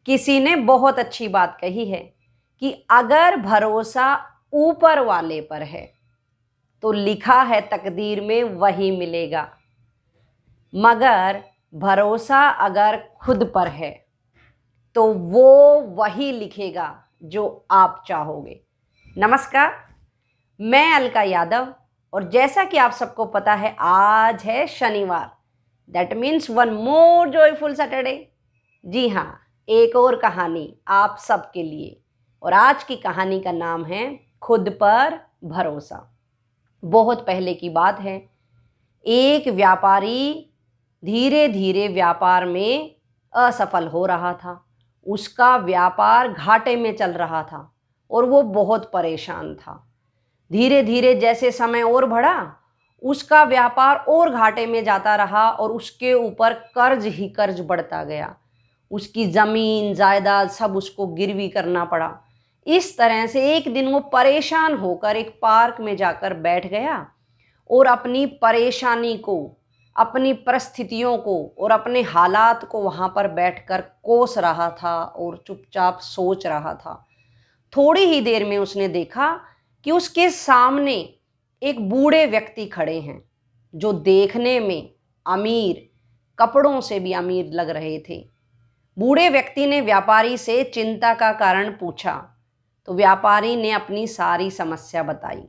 किसी ने बहुत अच्छी बात कही है कि अगर भरोसा ऊपर वाले पर है तो लिखा है तकदीर में वही मिलेगा, मगर भरोसा अगर खुद पर है तो वो वही लिखेगा जो आप चाहोगे। नमस्कार, मैं अलका यादव, और जैसा कि आप सबको पता है आज है शनिवार। That means one more joyful Saturday. जी हाँ, एक और कहानी आप सबके लिए, और आज की कहानी का नाम है खुद पर भरोसा। बहुत पहले की बात है। एक व्यापारी धीरे धीरे व्यापार में असफल हो रहा था। उसका व्यापार घाटे में चल रहा था और वो बहुत परेशान था। धीरे धीरे जैसे समय और बढ़ा, उसका व्यापार और घाटे में जाता रहा और उसके ऊपर कर्ज ही कर्ज बढ़ता गया। उसकी ज़मीन जायदाद सब उसको गिरवी करना पड़ा। इस तरह से एक दिन वो परेशान होकर एक पार्क में जाकर बैठ गया और अपनी परेशानी को, अपनी परिस्थितियों को और अपने हालात को वहाँ पर बैठकर कोस रहा था और चुपचाप सोच रहा था। थोड़ी ही देर में उसने देखा कि उसके सामने एक बूढ़े व्यक्ति खड़े हैं जो देखने में अमीर, कपड़ों से भी अमीर लग रहे थे। बूढ़े व्यक्ति ने व्यापारी से चिंता का कारण पूछा तो व्यापारी ने अपनी सारी समस्या बताई।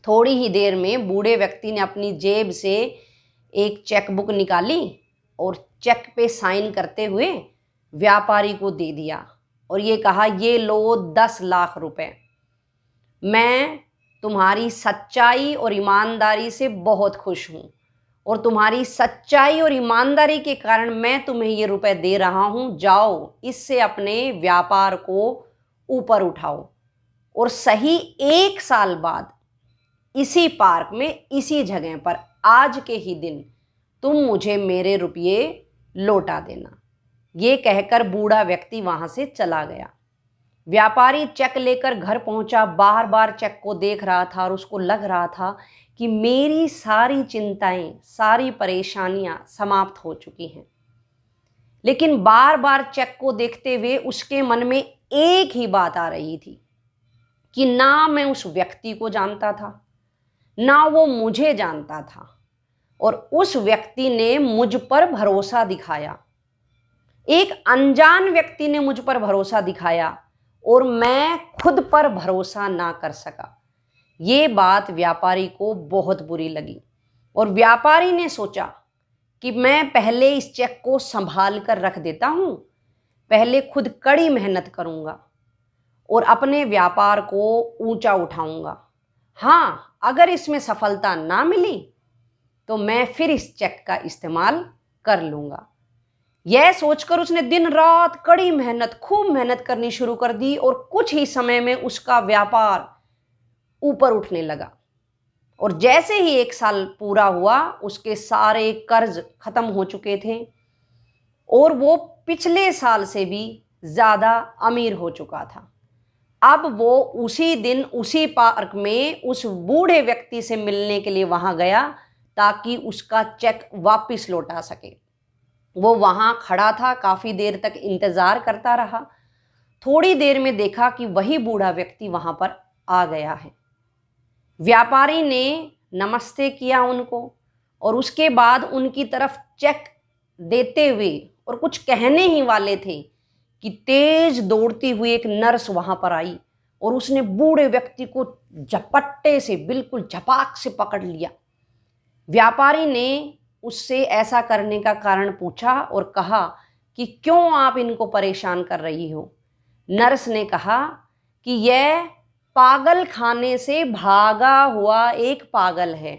थोड़ी ही देर में बूढ़े व्यक्ति ने अपनी जेब से एक चेक बुक निकाली और चेक पे साइन करते हुए व्यापारी को दे दिया और ये कहा, ये लो 10 लाख रुपए। मैं तुम्हारी सच्चाई और ईमानदारी से बहुत खुश हूँ और तुम्हारी सच्चाई और ईमानदारी के कारण मैं तुम्हें ये रुपए दे रहा हूँ। जाओ, इससे अपने व्यापार को ऊपर उठाओ और सही 1 साल बाद इसी पार्क में, इसी जगह पर, आज के ही दिन तुम मुझे मेरे रुपये लौटा देना। ये कहकर बूढ़ा व्यक्ति वहां से चला गया। व्यापारी चेक लेकर घर पहुंचा, बार बार चेक को देख रहा था और उसको लग रहा था कि मेरी सारी चिंताएं, सारी परेशानियां समाप्त हो चुकी हैं। लेकिन बार बार चेक को देखते हुए उसके मन में एक ही बात आ रही थी कि ना मैं उस व्यक्ति को जानता था, ना वो मुझे जानता था, और उस व्यक्ति ने मुझ पर भरोसा दिखाया। एक अनजान व्यक्ति ने मुझ पर भरोसा दिखाया और मैं खुद पर भरोसा ना कर सका। ये बात व्यापारी को बहुत बुरी लगी और व्यापारी ने सोचा कि मैं पहले इस चेक को संभाल कर रख देता हूँ, पहले खुद कड़ी मेहनत करूँगा और अपने व्यापार को ऊंचा उठाऊंगा। हाँ, अगर इसमें सफलता ना मिली तो मैं फिर इस चेक का इस्तेमाल कर लूँगा। यह सोचकर उसने दिन रात कड़ी मेहनत, खूब मेहनत करनी शुरू कर दी और कुछ ही समय में उसका व्यापार ऊपर उठने लगा। और जैसे ही 1 साल पूरा हुआ, उसके सारे कर्ज खत्म हो चुके थे और वो पिछले साल से भी ज़्यादा अमीर हो चुका था। अब वो उसी दिन उसी पार्क में उस बूढ़े व्यक्ति से मिलने के लिए वहां गया ताकि उसका चेक वापस लौटा सके। वो वहां खड़ा था, काफी देर तक इंतजार करता रहा। थोड़ी देर में देखा कि वही बूढ़ा व्यक्ति वहां पर आ गया है। व्यापारी ने नमस्ते किया उनको और उसके बाद उनकी तरफ चेक देते हुए, और कुछ कहने ही वाले थे कि तेज दौड़ती हुई एक नर्स वहां पर आई और उसने बूढ़े व्यक्ति को झपट्टे से, बिल्कुल झपाक से पकड़ लिया। व्यापारी ने उससे ऐसा करने का कारण पूछा और कहा कि क्यों आप इनको परेशान कर रही हो। नर्स ने कहा कि यह पागल खाने से भागा हुआ एक पागल है।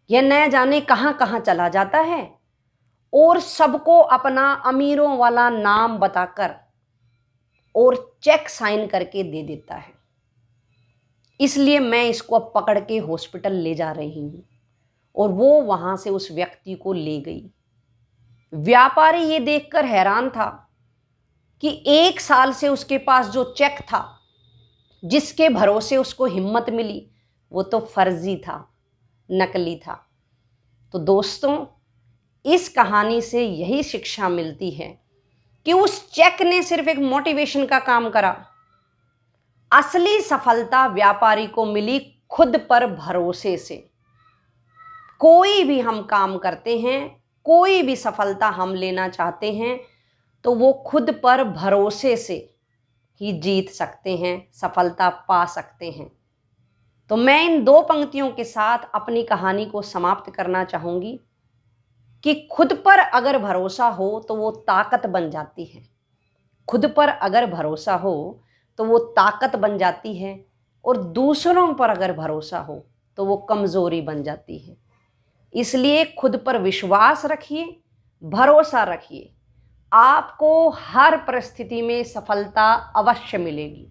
यह न जाने कहां कहां चला जाता है और सबको अपना अमीरों वाला नाम बताकर और चेक साइन करके दे देता है। इसलिए मैं इसको अब पकड़ के हॉस्पिटल ले जा रही हूं। और वो वहां से उस व्यक्ति को ले गई। व्यापारी ये देखकर हैरान था कि 1 साल से उसके पास जो चेक था, जिसके भरोसे उसको हिम्मत मिली, वो तो फर्जी था, नकली था। तो दोस्तों, इस कहानी से यही शिक्षा मिलती है कि उस चेक ने सिर्फ एक मोटिवेशन का काम करा। असली सफलता व्यापारी को मिली खुद पर भरोसे से। कोई भी हम काम करते हैं, कोई भी सफलता हम लेना चाहते हैं, तो वो खुद पर भरोसे से ही जीत सकते हैं, सफलता पा सकते हैं। तो मैं इन 2 पंक्तियों के साथ अपनी कहानी को समाप्त करना चाहूंगी कि खुद पर अगर भरोसा हो तो वो ताकत बन जाती है। खुद पर अगर भरोसा हो तो वो ताकत बन जाती है, और दूसरों पर अगर भरोसा हो तो वो कमजोरी बन जाती है। इसलिए खुद पर विश्वास रखिए, भरोसा रखिए, आपको हर परिस्थिति में सफलता अवश्य मिलेगी।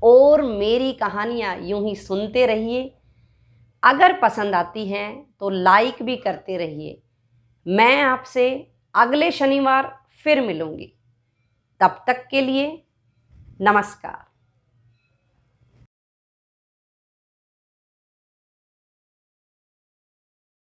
और मेरी कहानियाँ यूं ही सुनते रहिए। अगर पसंद आती हैं तो लाइक भी करते रहिए। मैं आपसे अगले शनिवार फिर मिलूंगी। तब तक के लिए नमस्कार।